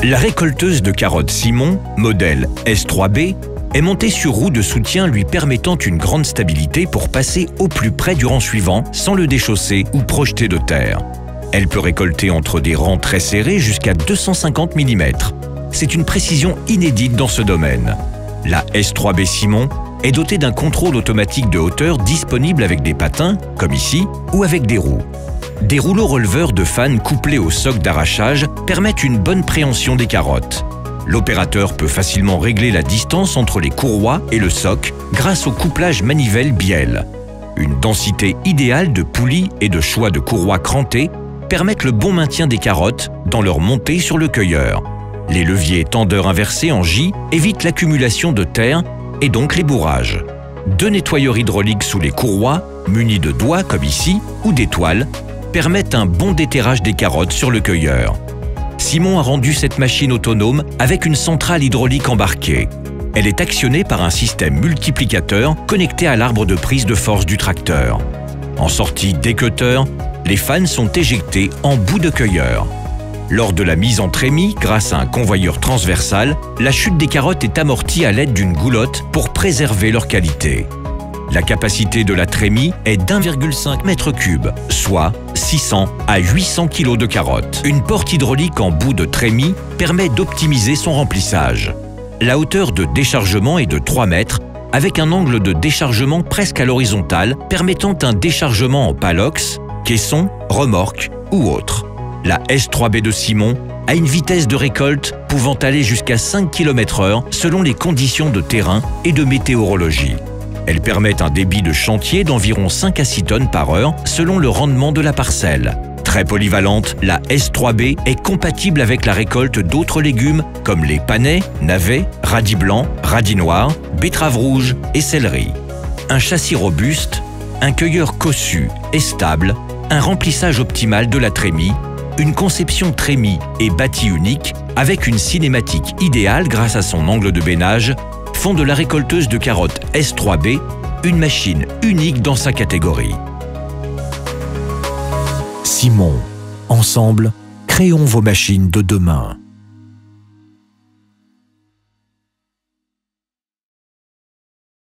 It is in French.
La récolteuse de carottes Simon, modèle S3B, est montée sur roue de soutien lui permettant une grande stabilité pour passer au plus près du rang suivant sans le déchausser ou projeter de terre. Elle peut récolter entre des rangs très serrés jusqu'à 250 mm. C'est une précision inédite dans ce domaine. La S3B Simon est dotée d'un contrôle automatique de hauteur disponible avec des patins, comme ici, ou avec des roues. Des rouleaux releveurs de fan couplés au soc d'arrachage permettent une bonne préhension des carottes. L'opérateur peut facilement régler la distance entre les courroies et le soc grâce au couplage manivelle bielle. Une densité idéale de poulies et de choix de courroies crantées permettent le bon maintien des carottes dans leur montée sur le cueilleur. Les leviers tendeurs inversés en J évitent l'accumulation de terre et donc les bourrages. 2 nettoyeurs hydrauliques sous les courroies, munis de doigts comme ici, ou d'étoiles, permettent un bon déterrage des carottes sur le cueilleur. Simon a rendu cette machine autonome avec une centrale hydraulique embarquée. Elle est actionnée par un système multiplicateur connecté à l'arbre de prise de force du tracteur. En sortie d'équeuteur, les fans sont éjectés en bout de cueilleur. Lors de la mise en trémie, grâce à un convoyeur transversal, la chute des carottes est amortie à l'aide d'une goulotte pour préserver leur qualité. La capacité de la trémie est d'1,5 m3, soit 600 à 800 kg de carottes. Une porte hydraulique en bout de trémie permet d'optimiser son remplissage. La hauteur de déchargement est de 3 mètres, avec un angle de déchargement presque à l'horizontale, permettant un déchargement en palox, caisson, remorque ou autre. La S3B de Simon a une vitesse de récolte pouvant aller jusqu'à 5 km/h selon les conditions de terrain et de météorologie. Elle permet un débit de chantier d'environ 5 à 6 tonnes par heure selon le rendement de la parcelle. Très polyvalente, la S3B est compatible avec la récolte d'autres légumes comme les panais, navets, radis blancs, radis noirs, betteraves rouges et céleri. Un châssis robuste, un cueilleur cossu et stable, un remplissage optimal de la trémie, une conception trémie et bâtie unique avec une cinématique idéale grâce à son angle de bénage font de la récolteuse de carottes S3B une machine unique dans sa catégorie. Simon, ensemble, créons vos machines de demain.